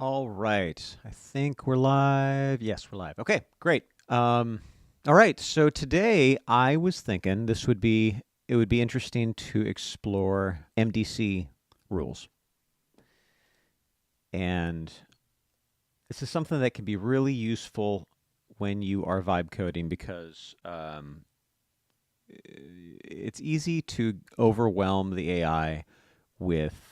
All right. I think we're live. Yes, we're live. Okay, great. All right. So today I was thinking it would be interesting to explore MDC rules. And this is something that can be really useful when you are vibe coding because it's easy to overwhelm the AI with.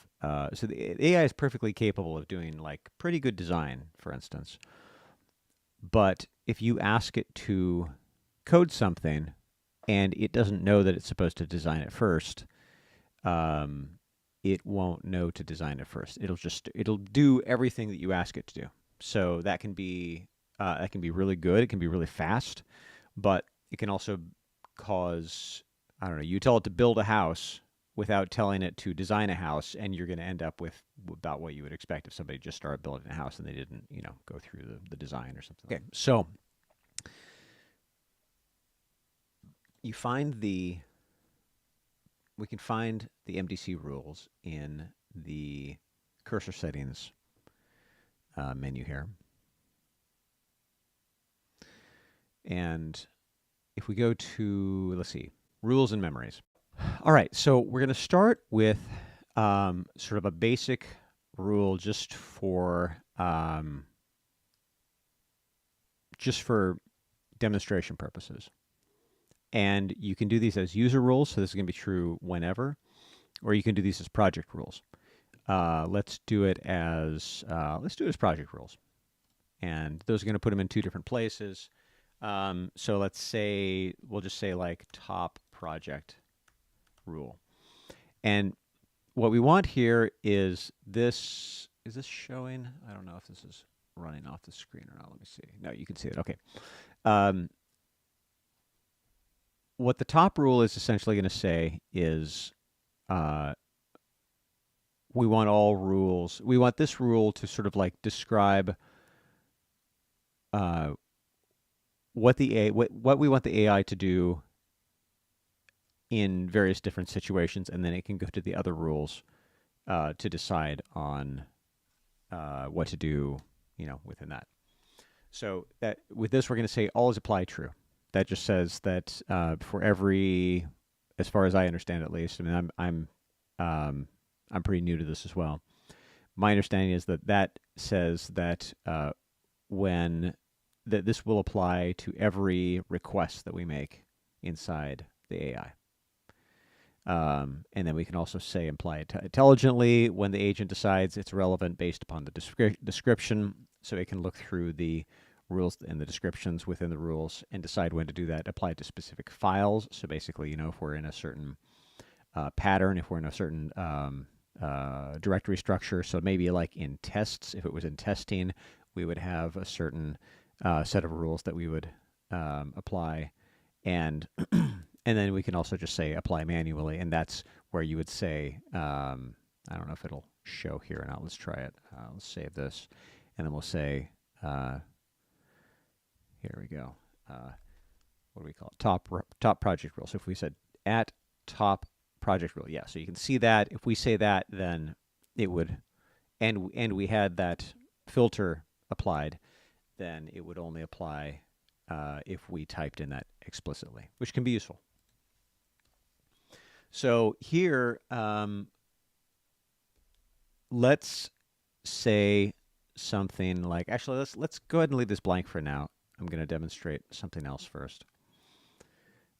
So the AI is perfectly capable of doing like pretty good design, for instance. But if you ask it to code something and it doesn't know that it's supposed to design it first, um, it won't know to design it first. It'll do everything that you ask it to do. So that can be really good. It can be really fast, but it can also cause, I don't know, you tell it to build a house without telling it to design a house, and you're going to end up with about what you would expect if somebody just started building a house and they didn't, go through the design or something. Okay, so you find the we can find the MDC rules in the cursor settings menu here. And if we go to, let's see, rules and memories. All right, so we're going to start with sort of a basic rule just for demonstration purposes. And you can do these as user rules, so this is going to be true whenever, or you can do these as project rules. Let's do it as project rules, and those are going to put them in two different places. So we'll just say like top project rule, and what we want here is this. Is this showing? I don't know if this is running off the screen or not. Let me see. No, you can see it. Okay. What the top rule is essentially going to say is we want all rules. We want this rule to sort of like describe what we want the AI to do in various different situations, and then it can go to the other rules to decide on what to do, within that. So that with this, we're going to say always apply true. That just says that for every, as far as I understand at least. I mean, I'm pretty new to this as well. My understanding is that says that this will apply to every request that we make inside the AI. And then we can also say apply it intelligently when the agent decides it's relevant based upon the description. So it can look through the rules and the descriptions within the rules and decide when to do that. Apply it to specific files. So basically, if we're in a certain pattern, if we're in a certain directory structure. So maybe like in tests, if it was in testing, we would have a certain set of rules that we would apply. And and then we can also just say apply manually. And that's where you would say, I don't know if it'll show here or not. Let's try it. Let's save this. And then we'll say, here we go. What do we call it? Top project rule. So if we said at top project rule, yeah. So you can see that if we say that, then it would, and we had that filter applied, then it would only apply if we typed in that explicitly, which can be useful. So here, let's say something like, actually, let's go ahead and leave this blank for now. I'm going to demonstrate something else first.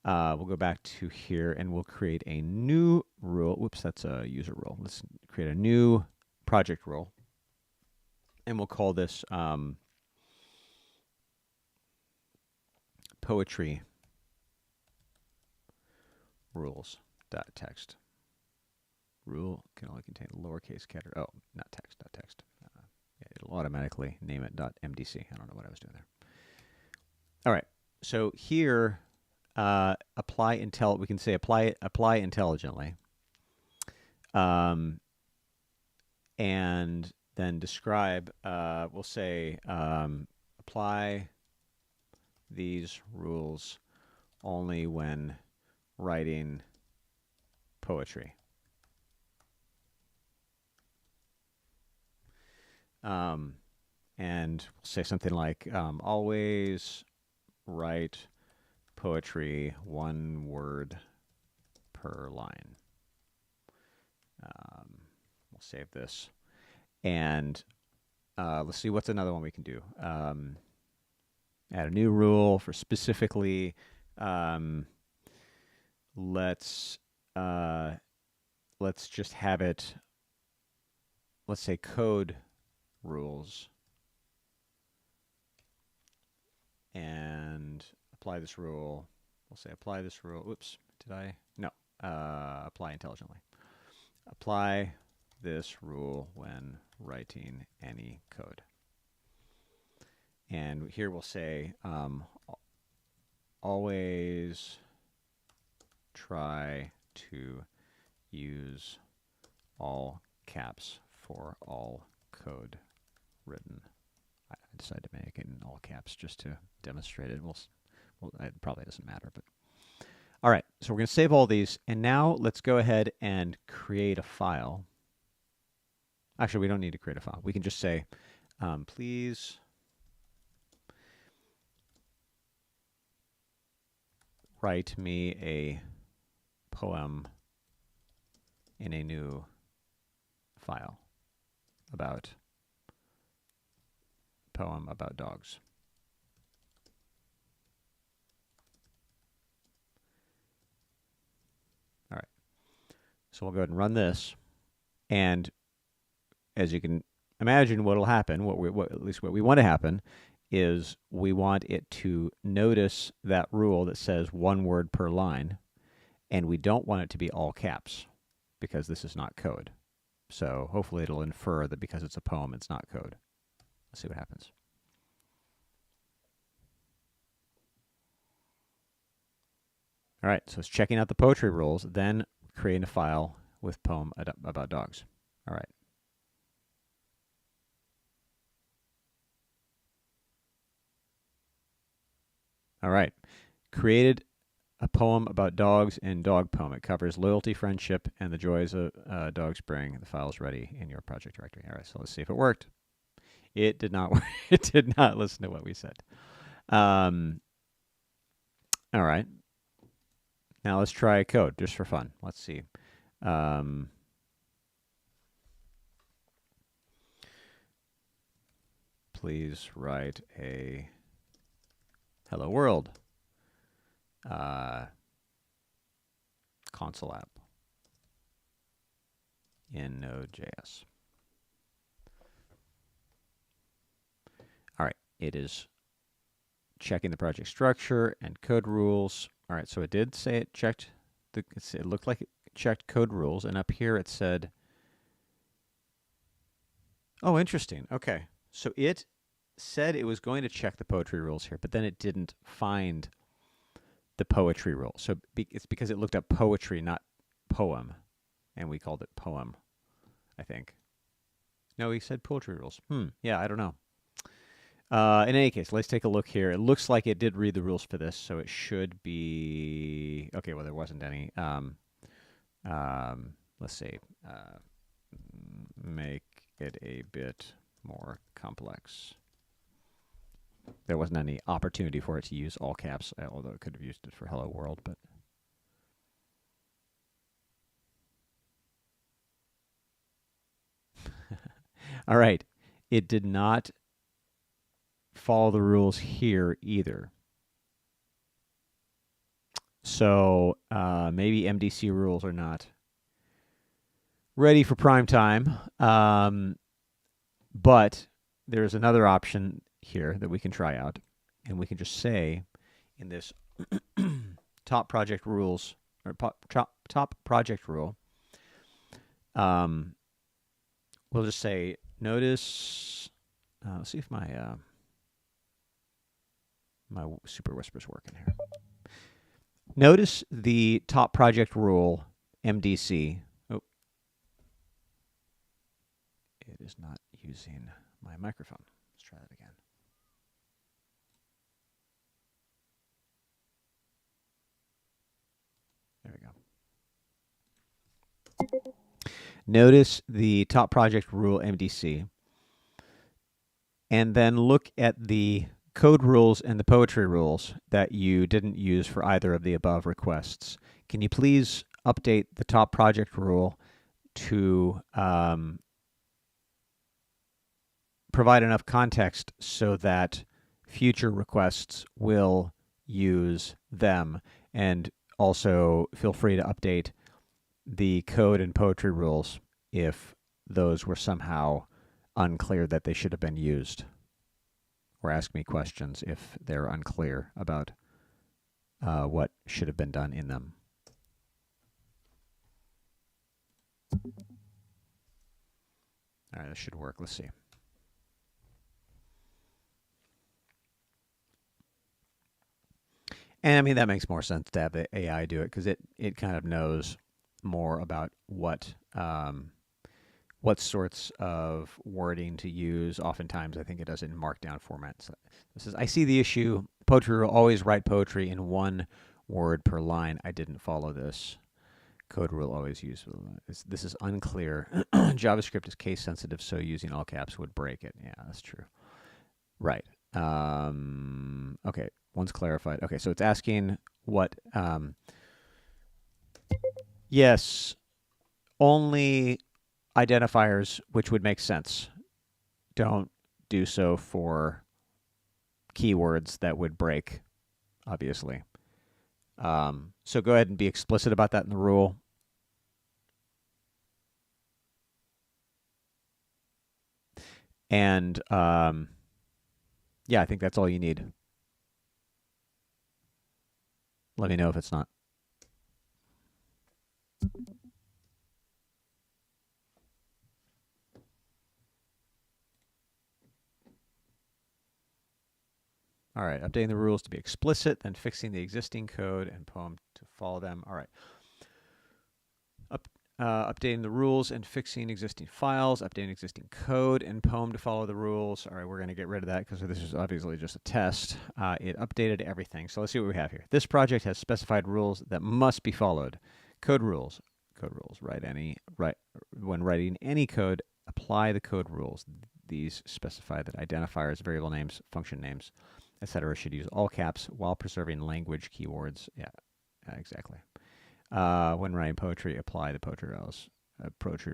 We'll go back to here and we'll create a new rule. Whoops, that's a user rule. Let's create a new project rule. And we'll call this poetry rules.text. Rule can only contain lowercase capital. Oh, not text. Yeah, it'll automatically name it .mdc. I don't know what I was doing there. All right. So here, we can say apply intelligently. And then describe, we'll say apply these rules only when writing poetry. And we'll say something like, always write poetry 1 word per line. We'll save this. And let's see, what's another one we can do? Add a new rule for specifically. Let's just have it, let's say code rules, and apply this rule. We'll say apply this rule. Oops, did I? No. Apply intelligently. Apply this rule when writing any code. And here we'll say always try to use all caps for all code written. I decided to make it in all caps just to demonstrate it. Well, it probably doesn't matter, but all right. So we're going to save all these, and now let's go ahead and create a file. Actually, we don't need to create a file. We can just say, please write me a poem in a new file about dogs. All right. So we'll go ahead and run this, and as you can imagine, what will happen, at least what we want to happen, is we want it to notice that rule that says 1 word per line, and we don't want it to be all caps because this is not code. So hopefully it'll infer that because it's a poem, it's not code. Let's see what happens. All right, so it's checking out the poetry rules, then creating a file with poem about dogs. All right. All right. Created a poem about dogs in dog poem. It covers loyalty, friendship, and the joys dogs bring. The file is ready in your project directory. All right, so let's see if it worked. It did not work. It did not listen to what we said. All right. Now let's try code just for fun. Let's see. Please write a hello world console app in Node.js. All right, it is checking the project structure and code rules. All right, so it did say it checked. It looked like it checked code rules, and up here it said, oh, interesting. Okay, so it said it was going to check the poetry rules here, but then it didn't find the poetry rule. So it's because it looked up poetry, not poem, and we called it poem, I think. No, he said poetry rules. Yeah, I don't know. In any case, let's take a look here. It looks like it did read the rules for this, so it should be okay. Well, there wasn't any. Let's see. Make it a bit more complex. There wasn't any opportunity for it to use all caps, although it could have used it for hello world, but. All right. It did not follow the rules here either. So maybe MDC rules are not ready for prime time. But there's another option here that we can try out. And we can just say in this top project rules, or top project rule, we'll just say, notice, let's see if my my super whisper's working here. Notice the top project rule, MDC. Oh, it is not using my microphone. Let's try that again. There we go. Notice the top project rule, MDC. and then look at the code rules and the poetry rules that you didn't use for either of the above requests. Can you please update the top project rule to provide enough context so that future requests will use them? And also feel free to update the code and poetry rules if those were somehow unclear that they should have been used. Or ask me questions if they're unclear about what should have been done in them. All right, this should work. Let's see. And I mean, that makes more sense to have the AI do it because it kind of knows more about what sorts of wording to use. Oftentimes, I think it does it in markdown format. So this is, I see the issue. Poetry will always write poetry in 1 word per line. I didn't follow this. Code rule always use. This is unclear. JavaScript is case sensitive, so using all caps would break it. Yeah, that's true. Right. Okay. Once clarified. Okay, so it's asking what. Yes, only identifiers which would make sense. Don't do so for keywords that would break, obviously. So go ahead and be explicit about that in the rule. And yeah, I think that's all you need. Let me know if it's not. All right, updating the rules to be explicit, then fixing the existing code and poem to follow them. All right. Updating the rules and fixing existing files, updating existing code and poem to follow the rules. All right, we're going to get rid of that because this is obviously just a test. It updated everything. So let's see what we have here. This project has specified rules that must be followed. Code rules. Code rules. When writing any code, apply the code rules. These specify that identifiers, variable names, function names, etc. should use all caps while preserving language keywords. Yeah, exactly. When writing poetry, apply the poetry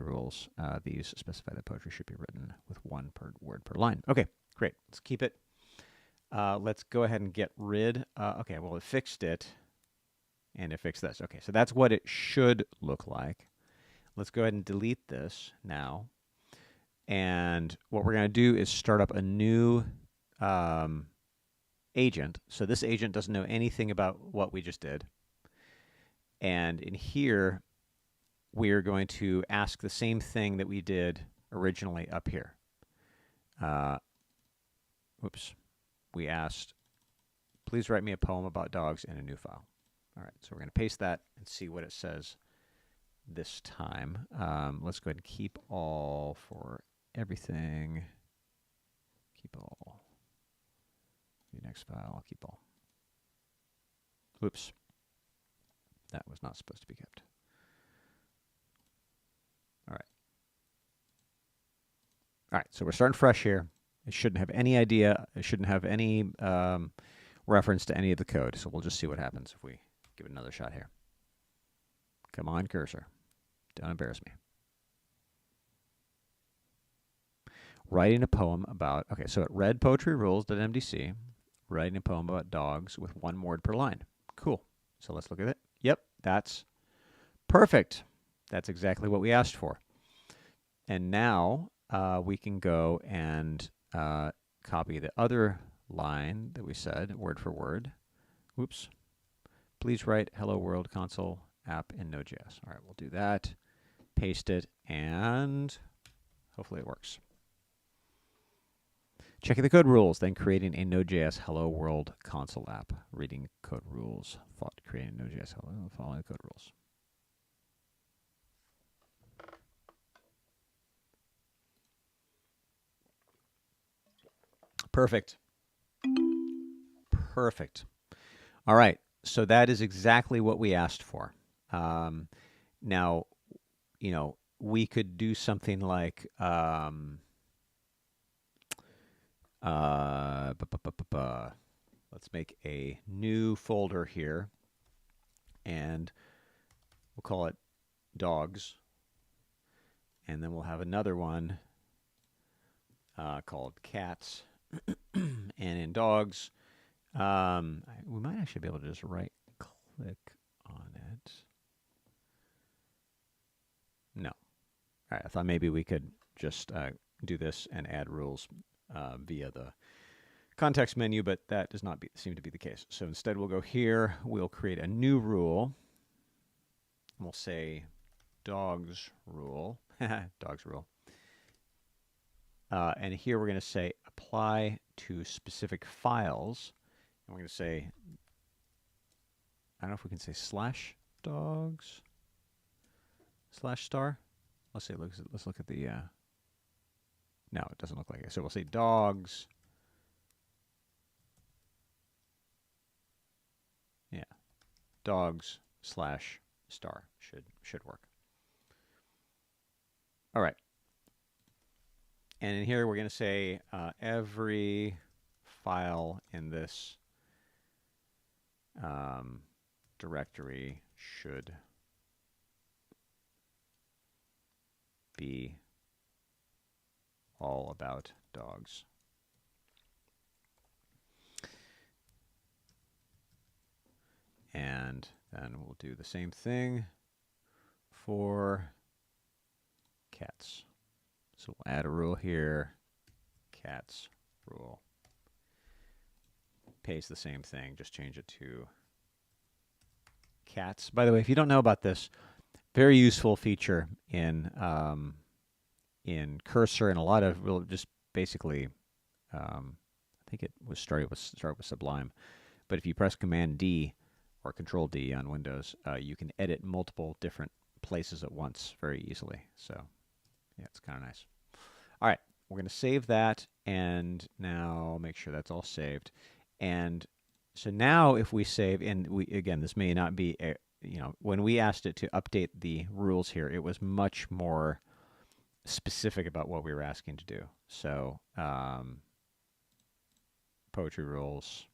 rules. These specify that poetry should be written with 1 word per line. Okay, great. Let's keep it. Let's go ahead and get rid. Okay, well, it fixed it, and it fixed this. Okay, so that's what it should look like. Let's go ahead and delete this now. And what we're going to do is start up a new agent. So this agent doesn't know anything about what we just did. And in here, we're going to ask the same thing that we did originally up here. We asked, please write me a poem about dogs in a new file. All right, so we're going to paste that and see what it says this time. Let's go ahead and keep all for everything. Keep all. The next file, keep all. Oops. That was not supposed to be kept. All right. All right, so we're starting fresh here. It shouldn't have any idea. It shouldn't have any reference to any of the code. So we'll just see what happens if we give it another shot here. Come on, cursor. Don't embarrass me. Writing a poem about, okay, so it read poetry rules.mdc, writing a poem about dogs with 1 word per line. Cool. So let's look at it. Yep, that's perfect. That's exactly what we asked for. And now we can go and copy the other line that we said, word for word. Oops. Please write Hello World console app in Node.js. All right, we'll do that. Paste it, and hopefully it works. Checking the code rules, then creating a Node.js Hello World console app. Reading code rules, creating Node.js Hello, following the code rules. Perfect. Perfect. All right, so that is exactly what we asked for. Now, you know, we could do something like Let's make a new folder here, and we'll call it dogs. And then we'll have another one called cats. And in dogs, we might actually be able to just right-click on it. No. All right, I thought maybe we could just do this and add rules via the context menu, but that does not seem to be the case. So instead, we'll go here. We'll create a new rule. We'll say dogs rule. Dogs rule. And here we're going to say apply to specific files. And we're going to say, I don't know if we can say slash dogs slash star. Let's see. Let's look at the. No, it doesn't look like it. So we'll say dogs. Yeah, dogs slash star should work. All right. And in here, we're going to say every file in this directory should be all about dogs. And then we'll do the same thing for cats. So we'll add a rule here, cats rule. Paste the same thing, just change it to cats. By the way, if you don't know about this, very useful feature in Cursor and a lot of just basically, I think it was started with Sublime, but if you press Command D or Control D on Windows, you can edit multiple different places at once very easily. So yeah, it's kind of nice. All right, we're going to save that, and now make sure that's all saved. And so now if we save, and again, this may not be, when we asked it to update the rules here, it was much more specific about what we were asking to do. So poetry rules,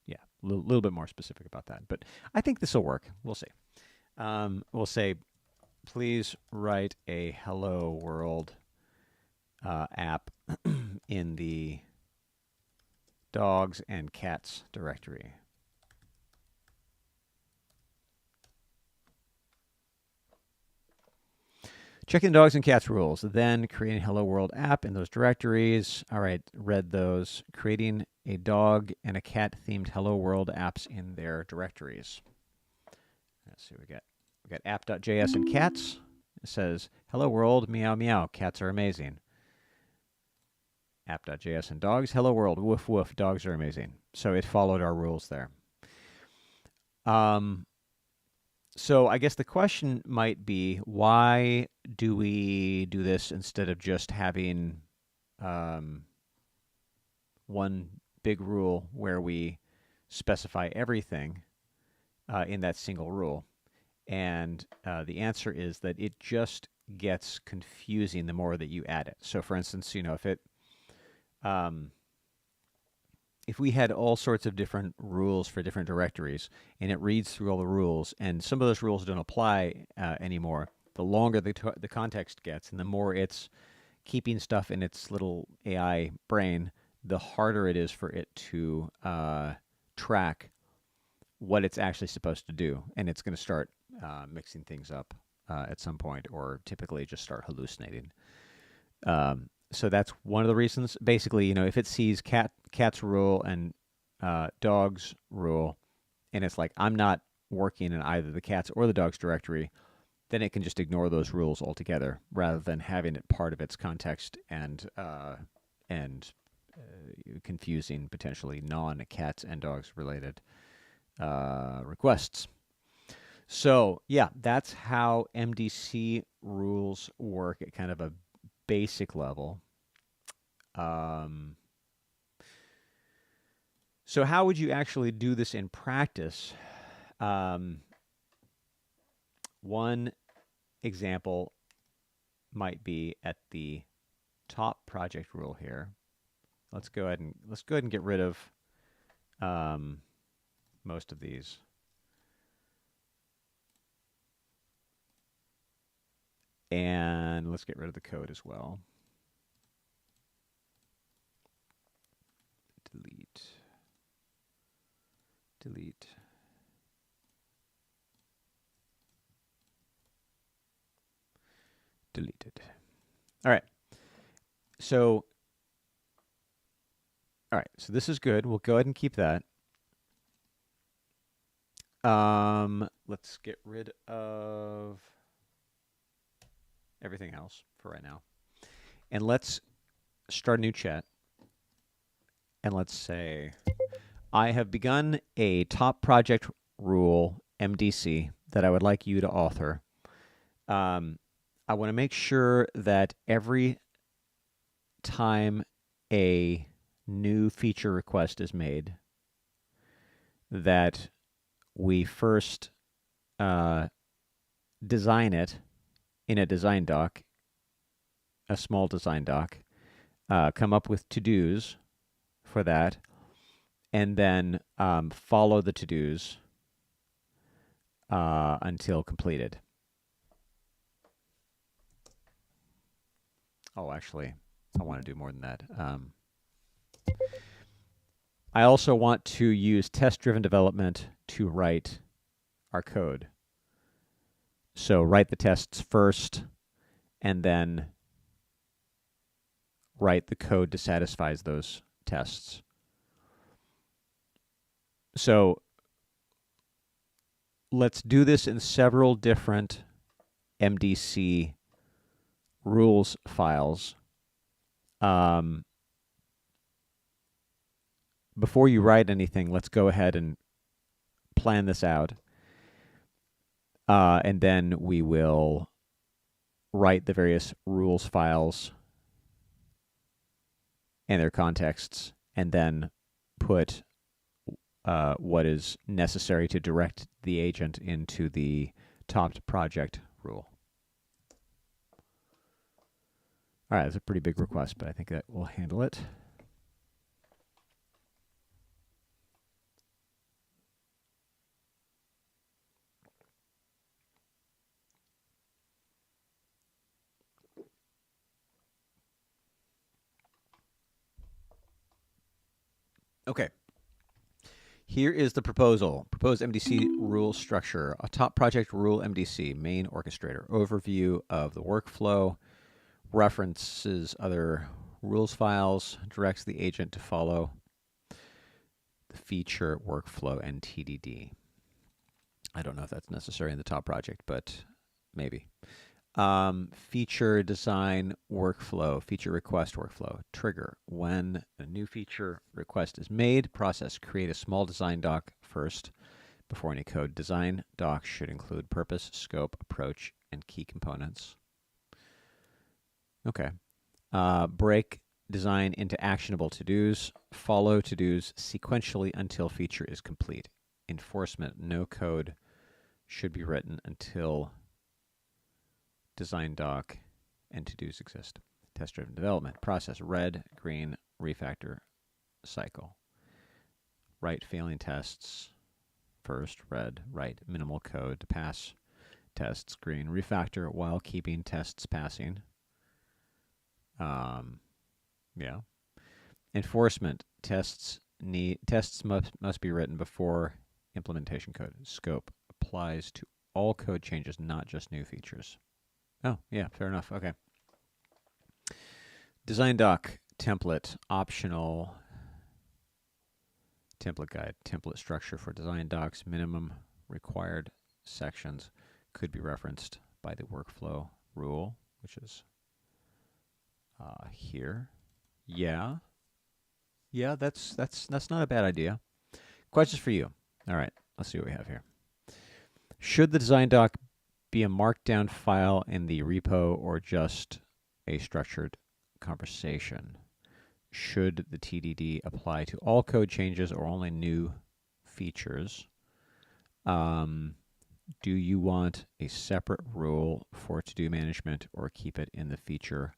yeah, a little bit more specific about that. But I think this will work. We'll see. We'll say, please write a hello world app in the dogs and cats directory. Checking dogs and cats rules, then creating Hello World app in those directories. All right, read those. Creating a dog and a cat themed Hello World apps in their directories. Let's see what we got. We got app.js and cats. It says, hello world, meow meow, cats are amazing. App.js and dogs, hello world, woof woof, dogs are amazing. So it followed our rules there. So I guess the question might be, why do we do this instead of just having one big rule where we specify everything in that single rule? And the answer is that it just gets confusing the more that you add it. So for instance, if we had all sorts of different rules for different directories, and it reads through all the rules, and some of those rules don't apply anymore, the longer the context gets, and the more it's keeping stuff in its little AI brain, the harder it is for it to track what it's actually supposed to do. And it's going to start mixing things up at some point, or typically just start hallucinating. So that's one of the reasons. Basically, if it sees cat's rule and dog's rule, and it's like, I'm not working in either the cats or the dogs directory, then it can just ignore those rules altogether, rather than having it part of its context and confusing potentially non-cats and dogs related requests. So yeah, that's how MDC rules work at kind of a basic level. So how would you actually do this in practice? One example might be at the top project rule here. let's go ahead and get rid of most of these. And let's get rid of the code as well. Delete. Delete. Deleted. All right. So this is good. We'll go ahead and keep that. Let's get rid of everything else for right now. And let's start a new chat. And let's say, I have begun a top project rule, MDC, that I would like you to author. I want to make sure that every time a new feature request is made, that we first design it in a design doc, a small design doc, come up with to-dos for that, and then follow the to-dos until completed. Oh, actually, I want to do more than that. I also want to use test-driven development to write our code. So write the tests first, and then write the code to satisfy those tests. So let's do this in several different MDC rules files. Before you write anything, let's go ahead and plan this out. And then we will write the various rules files and their contexts, and then put what is necessary to direct the agent into the topped project rule. All right, that's a pretty big request, but I think that will handle it. Okay. Here is the proposal. Proposed MDC rule structure. A top project rule MDC, main orchestrator. Overview of the workflow. References other rules files. Directs the agent to follow the feature, workflow, and TDD. I don't know if that's necessary in the top project, but maybe. Feature design workflow, feature request workflow. Trigger. When a new feature request is made, process. Create a small design doc first before any code. Design doc should include purpose, scope, approach, and key components. Okay. Break design into actionable to-dos. Follow to-dos sequentially until feature is complete. Enforcement. No code should be written until design doc and to-dos exist. Test-driven development. Process. Red, green, refactor, cycle. Write failing tests first. Red. Write minimal code to pass tests. Green. Refactor while keeping tests passing. Yeah. Enforcement. Tests must be written before implementation code. Scope. Applies to all code changes, not just new features. Oh, yeah, fair enough. Okay. Design doc, template, optional. Template guide, template structure for design docs, minimum required sections could be referenced by the workflow rule, which is here. Yeah. Yeah, that's not a bad idea. Questions for you. All right, let's see what we have here. Should the design doc be a markdown file in the repo or just a structured conversation? Should the TDD apply to all code changes or only new features? Do you want a separate rule for to-do management or keep it in the feature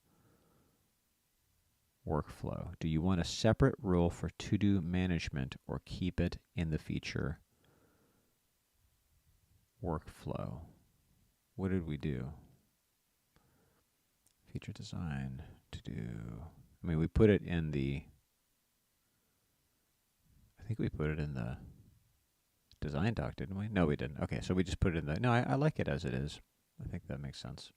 workflow. Do you want a separate rule for to-do management or keep it in the feature workflow? What did we do? Feature design, to-do. I mean, we put it in the, I think we put it in the design doc, didn't we? No, we didn't. Okay, so we just put it in the, no, I like it as it is. I think that makes sense.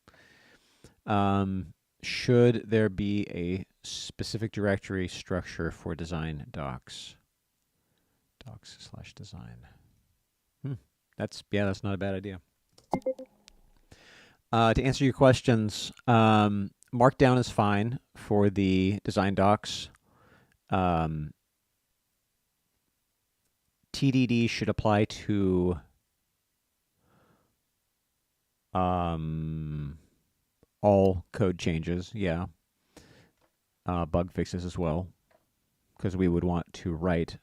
Should there be a specific directory structure for design docs? Docs/design. That's not a bad idea. To answer your questions, Markdown is fine for the design docs. TDD should apply to all code changes, yeah. Bug fixes as well, because we would want to write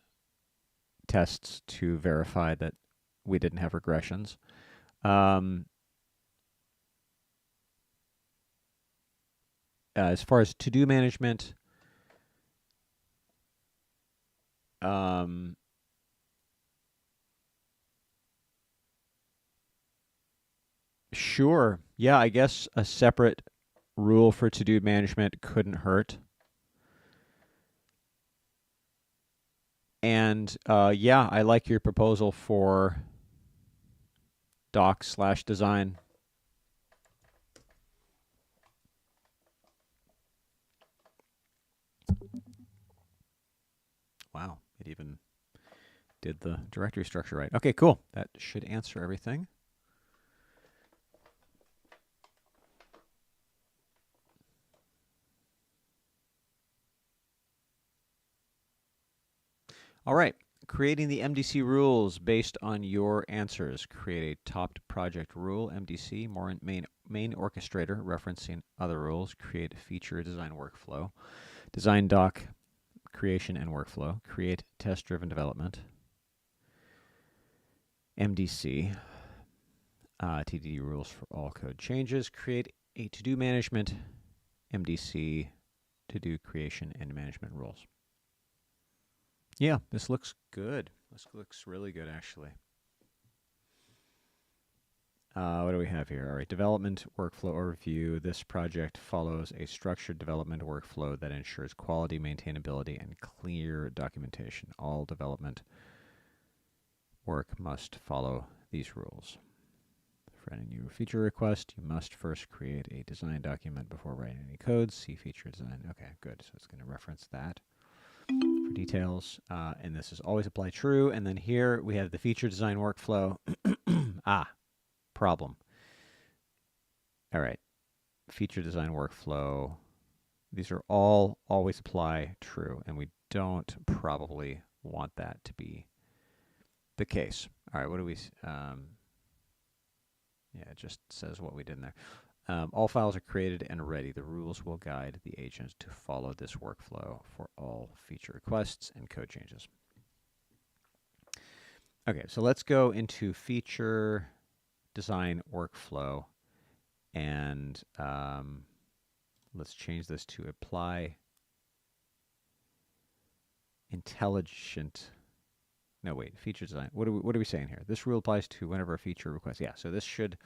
tests to verify that we didn't have regressions. As far as to-do management, sure. Yeah, I guess a separate rule for to-do management couldn't hurt. And yeah, I like your proposal for docs/design. Wow, it even did the directory structure right. Okay, cool. That should answer everything. All right, creating the MDC rules based on your answers. Create a topped project rule, MDC, main orchestrator, referencing other rules. Create a feature design workflow. Design doc creation and workflow. Create test-driven development. MDC, TDD rules for all code changes. Create a to-do management, MDC, to-do creation and management rules. Yeah, this looks good. This looks really good, actually. What do we have here? All right, development workflow overview. This project follows a structured development workflow that ensures quality, maintainability, and clear documentation. All development work must follow these rules. For any new feature request, you must first create a design document before writing any code. See feature design. Okay, good. So it's going to reference that for details. And this is always apply true. And then here we have the feature design workflow. Problem. All right. Feature design workflow. These are all always apply true. And we don't probably want that to be the case. All right. What do we... yeah, it just says what we did in there. All files are created and ready. The rules will guide the agent to follow this workflow for all feature requests and code changes. Okay, so let's go into feature design workflow, and let's change this to apply intelligent. No, wait, feature design. What are we saying here? This rule applies to whenever a feature request. Yeah, so this should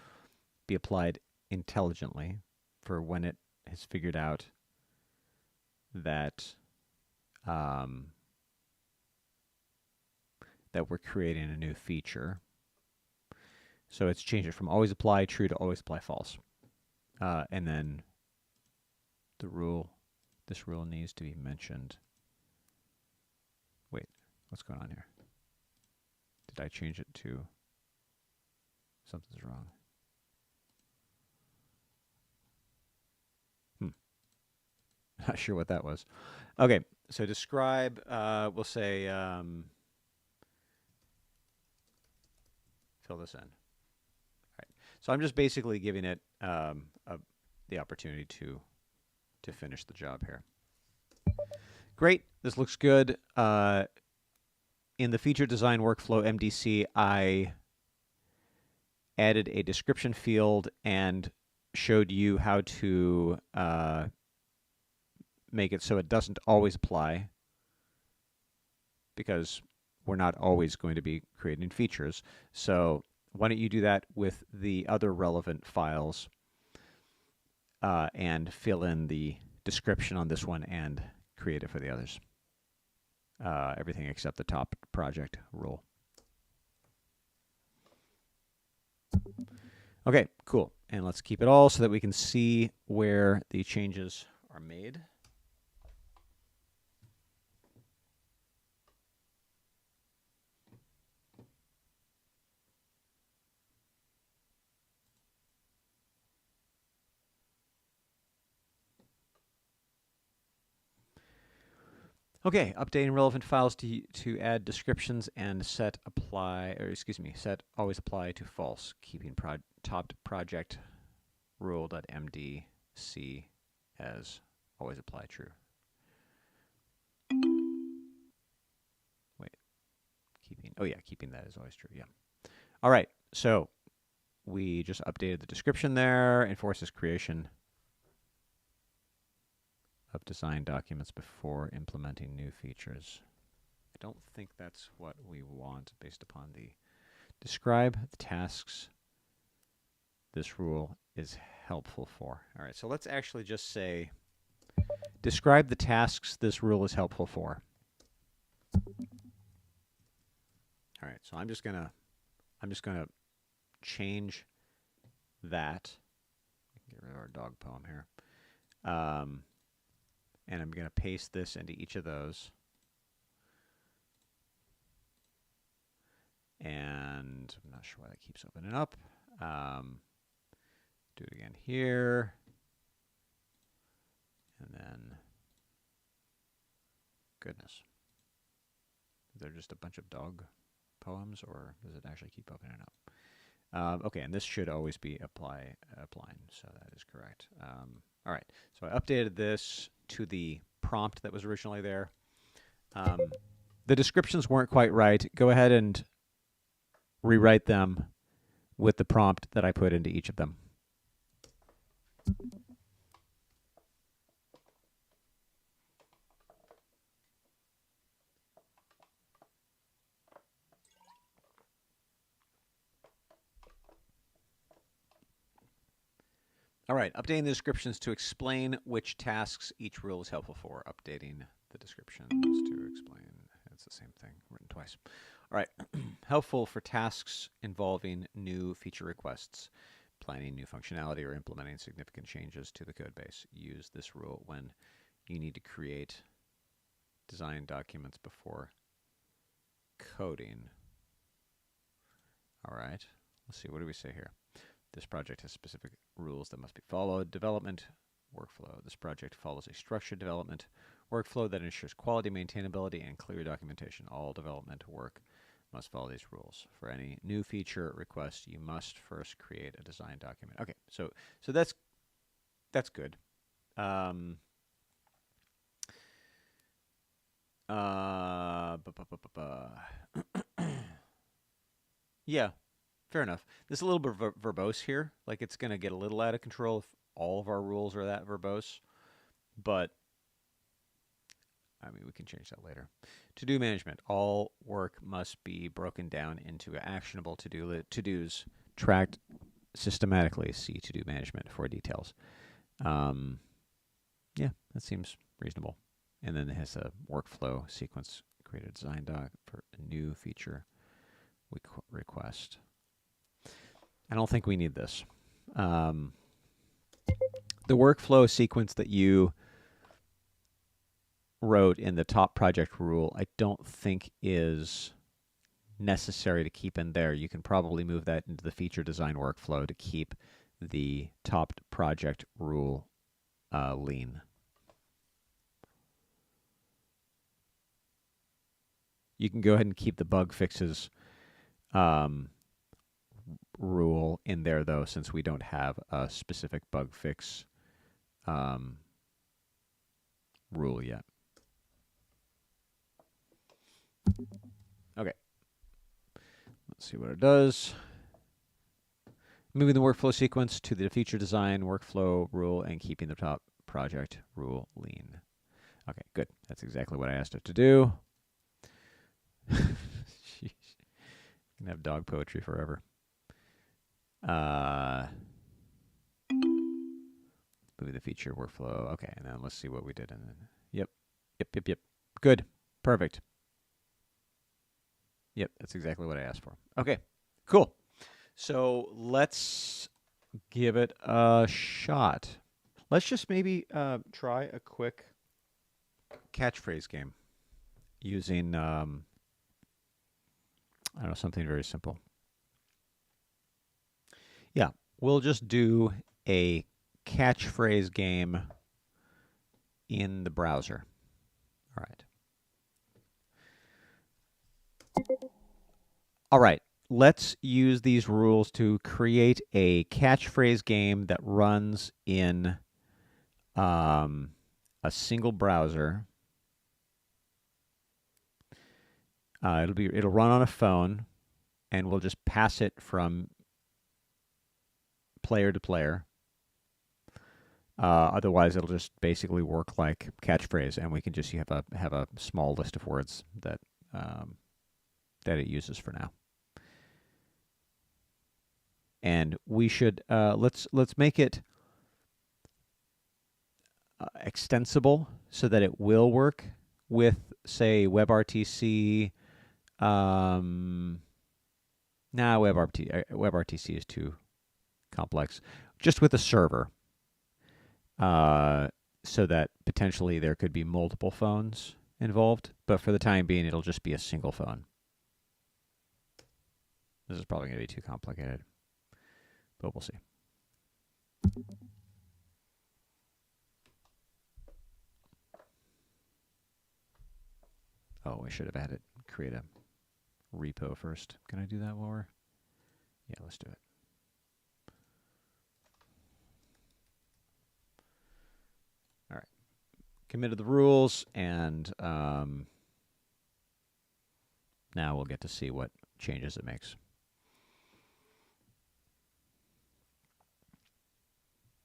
be applied intelligently for when it has figured out that that we're creating a new feature. So it's changed it from always apply true to always apply false. And then the rule, this rule needs to be mentioned. Wait, what's going on here? Did I change it to something's wrong? Not sure what that was. Okay, so describe, we'll say, fill this in. All right. So I'm just basically giving it the opportunity to finish the job here. Great, this looks good. In the feature design workflow MDC, I added a description field and showed you how to make it so it doesn't always apply, because we're not always going to be creating features. So why don't you do that with the other relevant files and fill in the description on this one and create it for the others. Everything except the top project rule. Okay, cool. And let's keep it all so that we can see where the changes are made. Okay, updating relevant files to add descriptions and set always apply to false, keeping top project rule.mdc as always apply true. Wait, keeping that as always true, yeah. All right, so we just updated the description there, enforces creation of design documents before implementing new features. I don't think that's what we want based upon the describe the tasks this rule is helpful for. All right, so let's actually just say describe the tasks this rule is helpful for. All right, so I'm just gonna change that. Get rid of our dog poem here. And I'm going to paste this into each of those. And I'm not sure why that keeps opening up. Do it again here. And then, goodness. Is there just a bunch of dog poems, or does it actually keep opening up? Okay, and this should always be applying, so that is correct. All right, so I updated this to the prompt that was originally there. The descriptions weren't quite right. Go ahead and rewrite them with the prompt that I put into each of them. All right, updating the descriptions to explain which tasks each rule is helpful for. Updating the descriptions to explain. It's the same thing, written twice. All right, helpful for tasks involving new feature requests, planning new functionality, or implementing significant changes to the code base. Use this rule when you need to create design documents before coding. All right, let's see, what do we say here? This project has specific rules that must be followed. Development workflow. This project follows a structured development workflow that ensures quality, maintainability, and clear documentation. All development work must follow these rules. For any new feature request, you must first create a design document. Okay, so that's good. Yeah. Fair enough. This is a little bit verbose here. Like, it's going to get a little out of control if all of our rules are that verbose. But, I mean, we can change that later. To-do management. All work must be broken down into actionable to-dos tracked systematically. See to-do management for details. Yeah, that seems reasonable. And then it has a workflow sequence. Create a design doc for a new feature request. I don't think we need this. The workflow sequence that you wrote in the top project rule, I don't think is necessary to keep in there. You can probably move that into the feature design workflow to keep the top project rule lean. You can go ahead and keep the bug fixes rule in there, though, since we don't have a specific bug fix rule yet. Okay. Let's see what it does. Moving the workflow sequence to the feature design workflow rule and keeping the top project rule lean. Okay, good. That's exactly what I asked it to do. Jeez. You can have dog poetry forever. Move the feature workflow. Okay, and then let's see what we did. And then, yep. Good. Perfect. Yep, that's exactly what I asked for. Okay, cool. So let's give it a shot. Let's just maybe try a quick catchphrase game using, I don't know, something very simple. Yeah, we'll just do a catchphrase game in the browser. All right. All right. Let's use these rules to create a catchphrase game that runs in a single browser. It'll run on a phone, and we'll just pass it from player to player. Otherwise, it'll just basically work like catchphrase, and we can just have a small list of words that that it uses for now. And we should let's make it extensible so that it will work with, say, WebRTC. WebRTC is too complex. Just with a server, so that potentially there could be multiple phones involved. But for the time being, it'll just be a single phone. This is probably going to be too complicated, but we'll see. Oh, we should have had it create a repo first. Can I do that while we're... Yeah, let's do it. All right. Committed the rules, and now we'll get to see what changes it makes.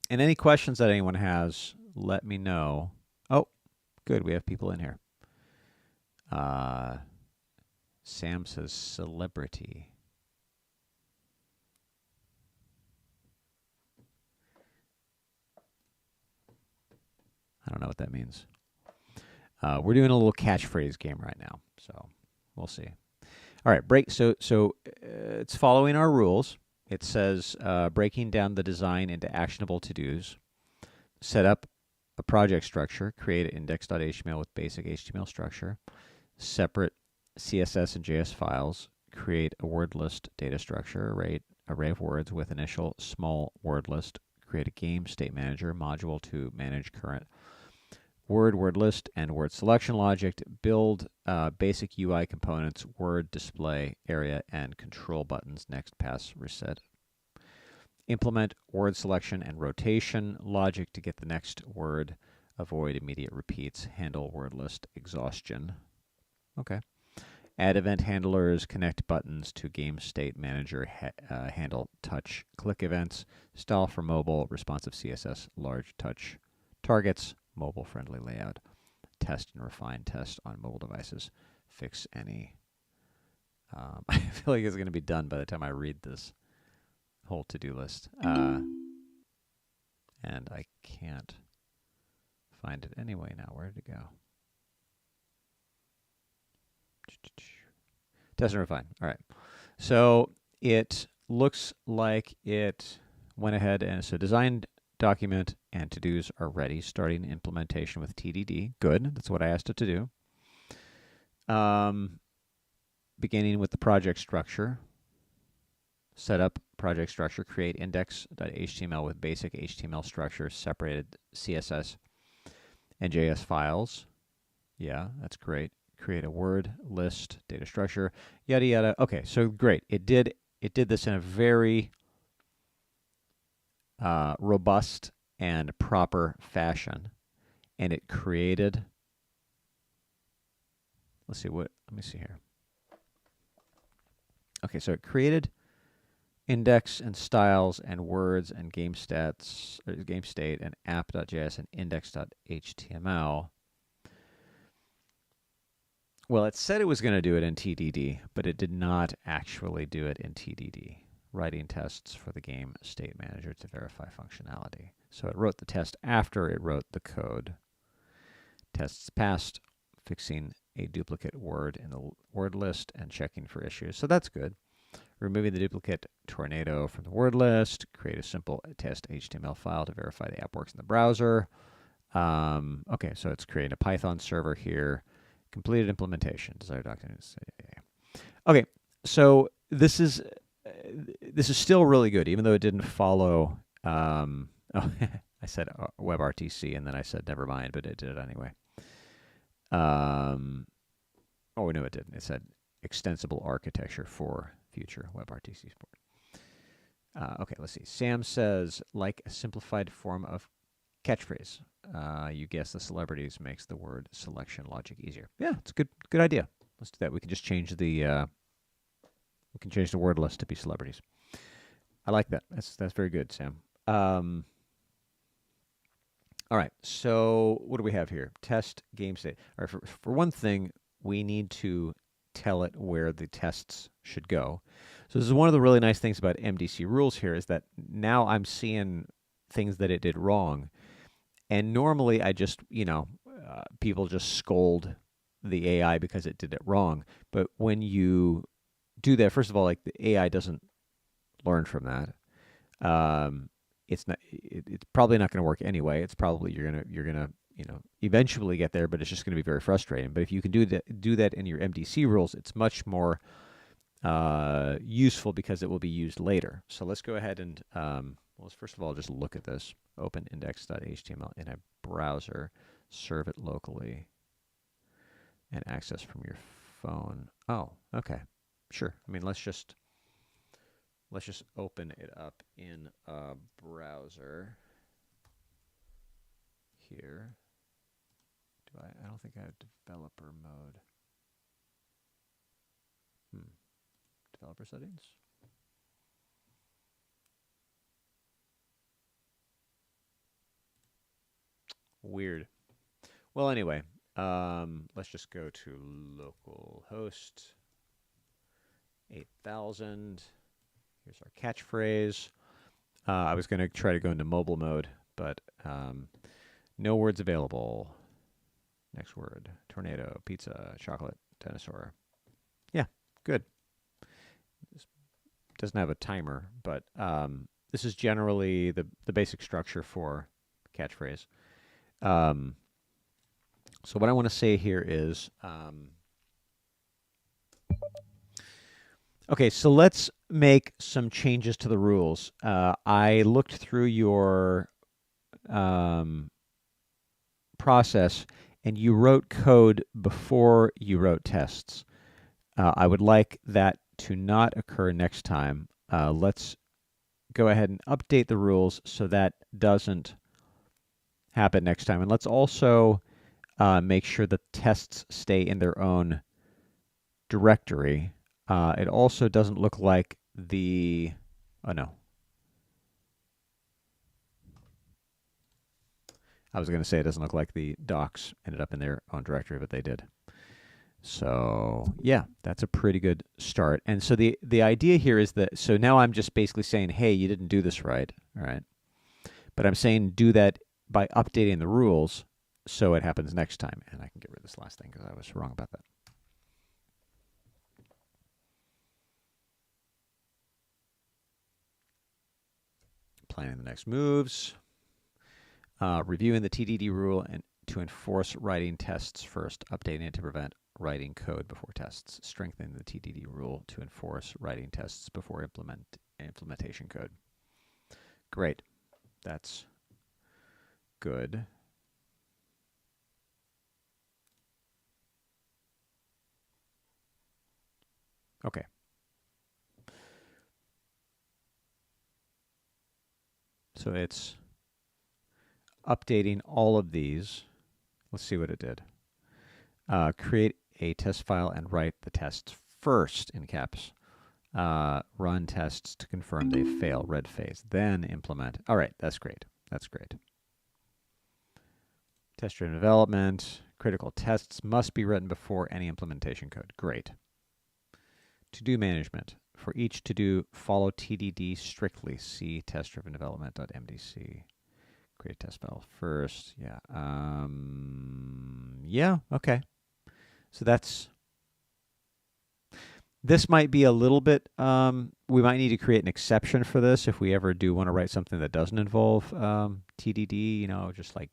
And any questions that anyone has, let me know. Oh, good. We have people in here. Sam says celebrity. I don't know what that means. We're doing a little catchphrase game right now, so we'll see. All right, break. So it's following our rules. It says breaking down the design into actionable to-dos, set up a project structure, create an index.html with basic HTML structure, separate CSS and JS files, create a word list data structure, array of words with initial small word list, create a game state manager module to manage current word list, and word selection logic, build basic UI components, word display area, and control buttons, next, pass, reset. Implement word selection and rotation logic to get the next word, avoid immediate repeats, handle word list exhaustion. Okay. Add event handlers, connect buttons to game state manager, handle touch click events, style for mobile, responsive CSS, large touch targets, mobile friendly layout, test and refine test on mobile devices, fix any. I feel like it's going to be done by the time I read this whole to-do list. And I can't find it anyway now. Where did it go? Test and refine. All right. So it looks like it went ahead and so designed document and to-dos are ready, starting implementation with TDD. Good. That's what I asked it to do. Beginning with the project structure. Set up project structure, create index.html with basic HTML structure, separated CSS and JS files. Yeah, that's great. Create a word list data structure, yada yada. Okay, so great. It did this in a very robust and proper fashion, and it created. Let me see here. Okay, so it created index and styles and words and game stats, or game state and app.js and index.html. Well, it said it was going to do it in TDD, but it did not actually do it in TDD. Writing tests for the game state manager to verify functionality. So it wrote the test after it wrote the code. Tests passed, fixing a duplicate word in the word list and checking for issues. So that's good. Removing the duplicate tornado from the word list. Create a simple test HTML file to verify the app works in the browser. Okay, so it's creating a Python server here. Completed implementation. Desired documents. Okay, so this is still really good, even though it didn't follow. Oh, I said WebRTC, and then I said never mind, but it did it anyway. Oh no, it didn't. It said extensible architecture for future WebRTC support. Okay, let's see. Sam says, like a simplified form of catchphrase. You guess the celebrities makes the word selection logic easier. Yeah, it's a good idea. Let's do that. We can just change the word list to be celebrities. I like that. That's very good, Sam. All right. So what do we have here? Test game state. All right. For one thing, we need to tell it where the tests should go. So this is one of the really nice things about MDC rules here is that now I'm seeing things that it did wrong. And normally I just, people just scold the AI because it did it wrong. But when you do that, first of all, like the AI doesn't learn from that. It's probably not going to work anyway. It's probably you're gonna eventually get there, but it's just going to be very frustrating. But if you can do that in your MDC rules, it's much more useful because it will be used later. So let's go ahead and let's first of all just look at this. Open index.html in a browser, serve it locally, and access from your phone. Oh, okay, sure. I mean, let's just open it up in a browser here. I don't think I have developer mode. Developer settings. Weird. Well, anyway, let's just go to localhost 8000. Here's our catchphrase. I was going to try to go into mobile mode, but no words available. Next word. Tornado, pizza, chocolate, dinosaur. Yeah, good. This doesn't have a timer, but this is generally the basic structure for catchphrase. So what I want to say here is, okay, so let's make some changes to the rules. I looked through your process, and you wrote code before you wrote tests. I would like that to not occur next time. Let's go ahead and update the rules so that doesn't happen next time. And let's also make sure the tests stay in their own directory. It also doesn't look like the... Oh, no. I was going to say it doesn't look like the docs ended up in their own directory, but they did. So, yeah, that's a pretty good start. And so the idea here is that, so now I'm just basically saying, hey, you didn't do this right, all right? But I'm saying do that by updating the rules so it happens next time. And I can get rid of this last thing because I was wrong about that. Planning the next moves. Reviewing the TDD rule and to enforce writing tests first. Updating it to prevent writing code before tests. Strengthening the TDD rule to enforce writing tests before implementation code. Great. That's good. Okay. So it's updating all of these. Let's see what it did. Create a test file and write the tests first in caps. Run tests to confirm they fail, red phase. Then implement. All right, that's great. That's great. Test-driven development, critical tests must be written before any implementation code. Great. To-do management. For each to-do, follow TDD strictly. See test-driven development.mdc. Create a test file first. Yeah. Yeah, okay. So this might be a little bit, we might need to create an exception for this if we ever do want to write something that doesn't involve TDD, you know, just like,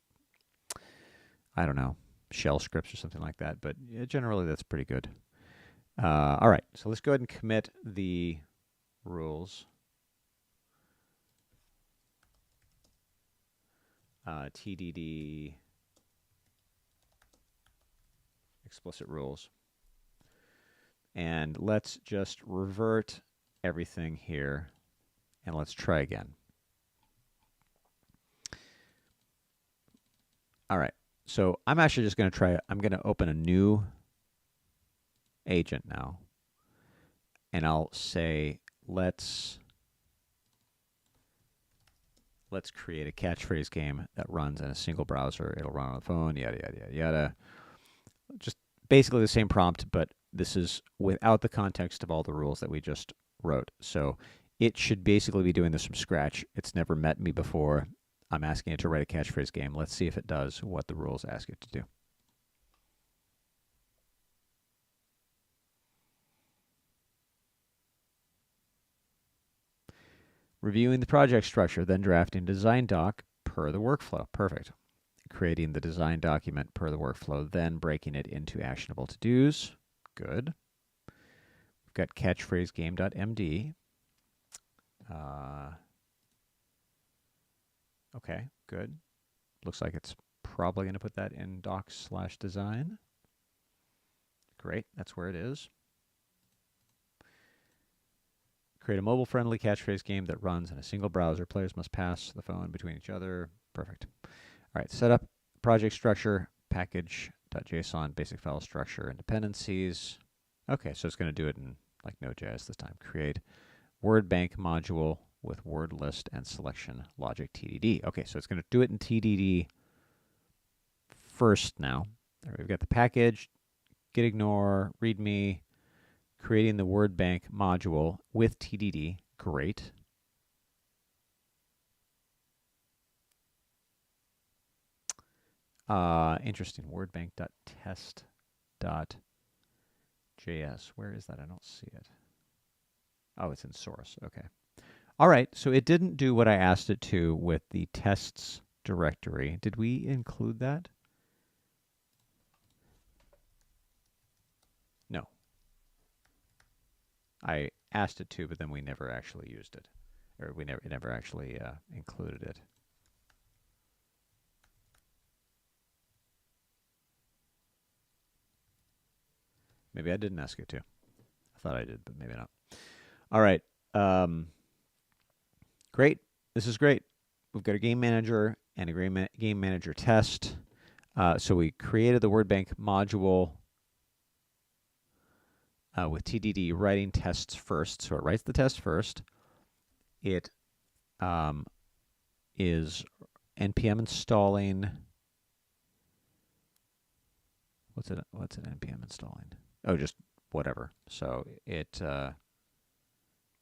I don't know, shell scripts or something like that. But yeah, generally, that's pretty good. All right, so let's go ahead and commit the rules. TDD explicit rules. And let's just revert everything here, and let's try again. All right, so I'm actually just going to try, I'm going to open a new agent now, and I'll say, let's create a catchphrase game that runs in a single browser. It'll run on the phone, yada, yada, yada, yada. Just basically the same prompt, but this is without the context of all the rules that we just wrote. So it should basically be doing this from scratch. It's never met me before. I'm asking it to write a catchphrase game. Let's see if it does what the rules ask it to do. Reviewing the project structure, then drafting design doc per the workflow. Perfect. Creating the design document per the workflow, then breaking it into actionable to-dos. Good. We've got catchphrase game.md. Okay, good. Looks like it's probably going to put that in docs/design. Great, that's where it is. Create a mobile-friendly catchphrase game that runs in a single browser. Players must pass the phone between each other. Perfect. All right, set up project structure, package.json, basic file structure, and dependencies. Okay, so it's going to do it in like Node.js this time. Create word bank module with word list and selection logic TDD. Okay, so it's going to do it in TDD first now. All right, we've got the package, get ignore, readme, creating the word bank module with TDD. Great. Interesting. Wordbank.test.js. Where is that? I don't see it. Oh, it's in source. Okay. All right. So it didn't do what I asked it to with the tests directory. Did we include that? No. I asked it to, but then we never actually used it. Or it never actually included it. Maybe I didn't ask it to. I thought I did, but maybe not. All right. Great. This is great. We've got a game manager and a game manager test. So we created the word bank module with TDD writing tests first. So it writes the test first. It is npm installing. What's it npm installing? Oh, just whatever. So it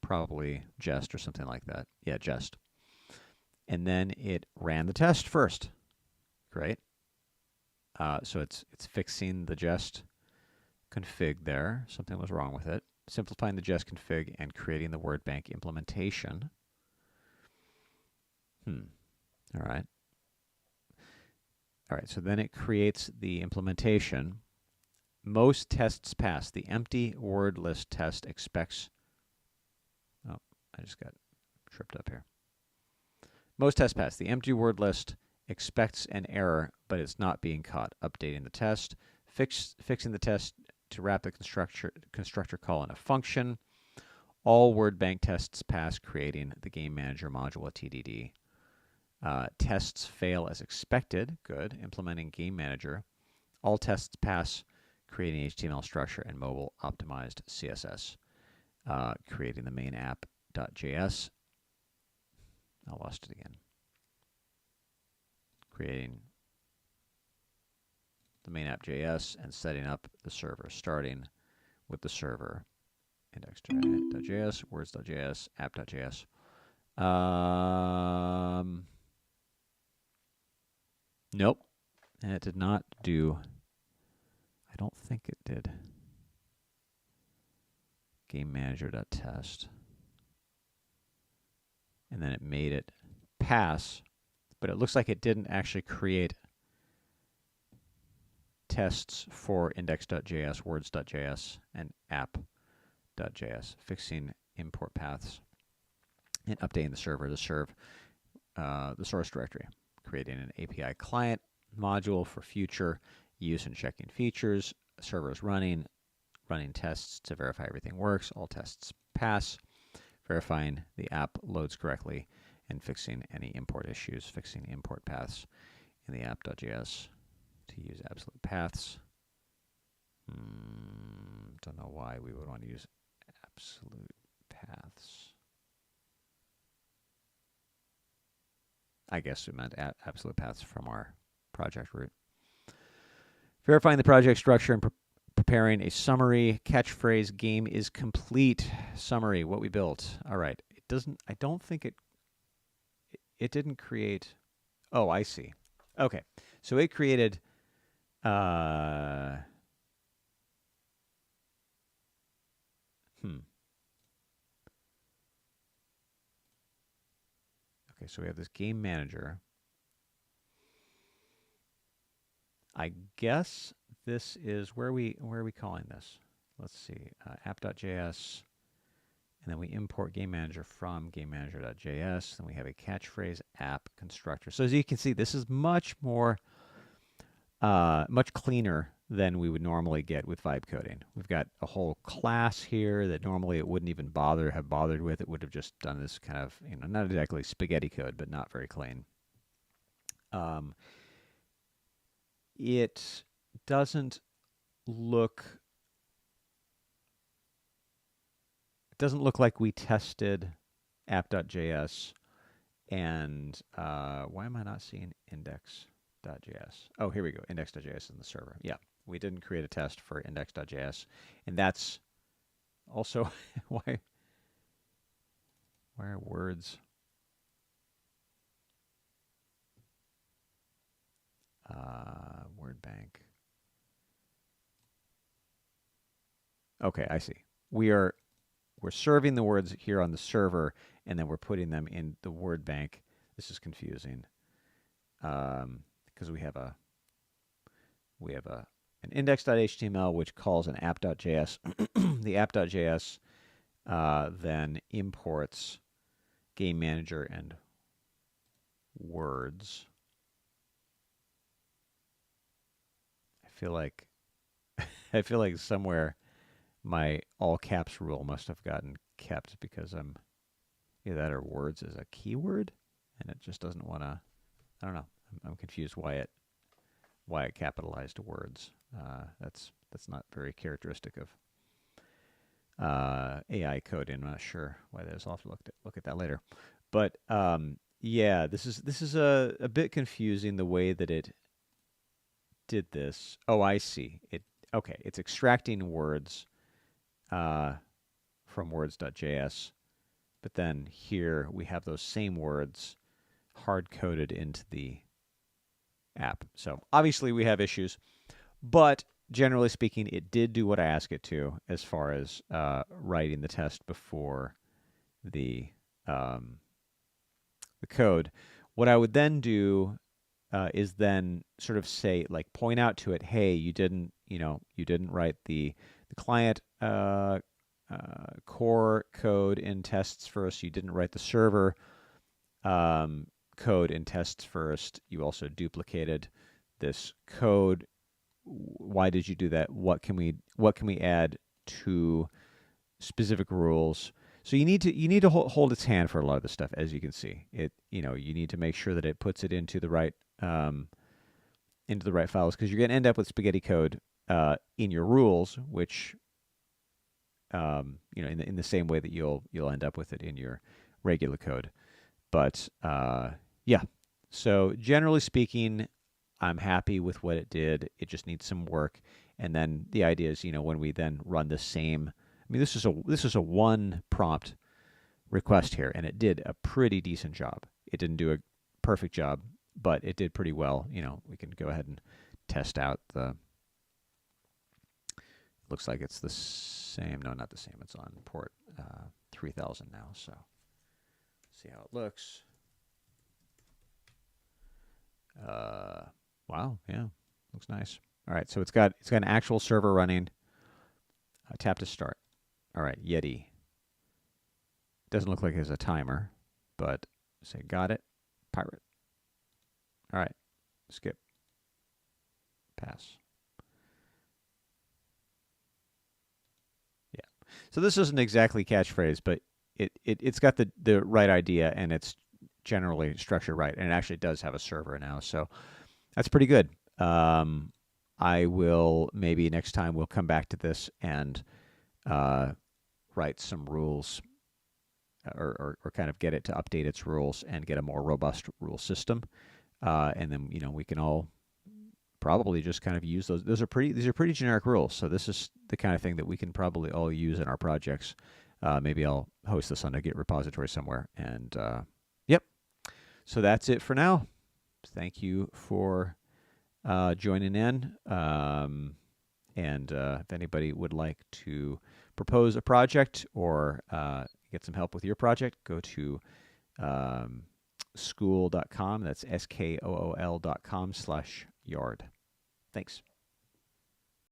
probably jest or something like that. Yeah, jest. And then it ran the test first. Great. So it's fixing the jest config there. Something was wrong with it. Simplifying the jest config and creating the word bank implementation. All right. All right, so then it creates the implementation. Most tests pass. The empty word list test expects... Oh, I just got tripped up here. Most tests pass. The empty word list expects an error, but it's not being caught. Updating the test. Fixing the test to wrap the constructor call in a function. All word bank tests pass, creating the game manager module at TDD. Tests fail as expected. Good. Implementing game manager. All tests pass, creating HTML structure and mobile optimized CSS. Creating the main app.js. I lost it again. Creating the main app.js and setting up the server, starting with the server, index.js, words.js, app.js. Nope. And it did not do, I don't think it did. Game manager.test. And then it made it pass, but it looks like it didn't actually create tests for index.js, words.js, and app.js, fixing import paths and updating the server to serve the source directory, creating an API client module for future use and checking features, servers running tests to verify everything works, all tests pass, verifying the app loads correctly, and fixing any import issues, fixing import paths in the app.js to use absolute paths. Don't know why we would want to use absolute paths. I guess we meant absolute paths from our project root. Verifying the project structure and preparing a summary. Catchphrase, game is complete. Summary, what we built. All right. It doesn't, I don't think it didn't create, oh, I see. Okay. So it created, Okay, so we have this game manager. I guess this is where are we calling this? Let's see, app.js, and then we import game manager from game manager.js. Then we have a catchphrase app constructor. So as you can see, this is much more, much cleaner than we would normally get with vibe coding. We've got a whole class here that normally it wouldn't even have bothered with. It would have just done this kind of, not exactly spaghetti code, but not very clean. It doesn't look like we tested app.js, and why am I not seeing index.js? Oh, here we go, index.js in the server. Yeah, we didn't create a test for index.js, and that's also why are words word bank. Okay, I see. We're serving the words here on the server, and then we're putting them in the word bank. This is confusing because we have an index.html which calls an app.js. The app.js then imports game manager and words. I feel like somewhere my all caps rule must have gotten kept because either that or words is a keyword, and it just doesn't want to. I don't know. I'm confused why it capitalized words. That's not very characteristic of AI coding. I'm not sure why that is. I'll have to look at that later. But yeah, this is a bit confusing the way that it did this. Oh, I see. Okay, it's extracting words from words.js, but then here we have those same words hard-coded into the app. So obviously we have issues, but generally speaking, it did do what I asked it to as far as writing the test before the code. What I would then do is then sort of say, like, point out to it, hey, you didn't write the client core code in tests first. You didn't write the server code in tests first. You also duplicated this code. Why did you do that? What can we add to specific rules? So you need to hold its hand for a lot of this stuff, as you can see. You need to make sure that it puts it into the right files, because you're going to end up with spaghetti code in your rules, which in the same way that you'll end up with it in your regular code. But yeah, so generally speaking, I'm happy with what it did. It just needs some work. And then the idea is, when we then run the same, I mean, this is a one prompt request here, and it did a pretty decent job. It didn't do a perfect job, but it did pretty well. We can go ahead and test out the. Looks like it's the same. No, not the same. It's on port 3000 now. So see how it looks. Wow, yeah, looks nice. All right, so it's got an actual server running. Tap to start. All right, Yeti. Doesn't look like it has a timer, but say got it. Pirate. All right, skip. Pass. Yeah. So this isn't exactly catchphrase, but it's got the right idea, and it's generally structured right, and it actually does have a server now. So that's pretty good. I will maybe next time we'll come back to this and write some rules or kind of get it to update its rules and get a more robust rule system. And then we can all probably just kind of use those. These are pretty generic rules. So this is the kind of thing that we can probably all use in our projects. Maybe I'll host this on a Git repository somewhere. And yep. So that's it for now. Thank you for joining in. And if anybody would like to propose a project or get some help with your project, go to skool.com. That's skool.com/yard. Thanks.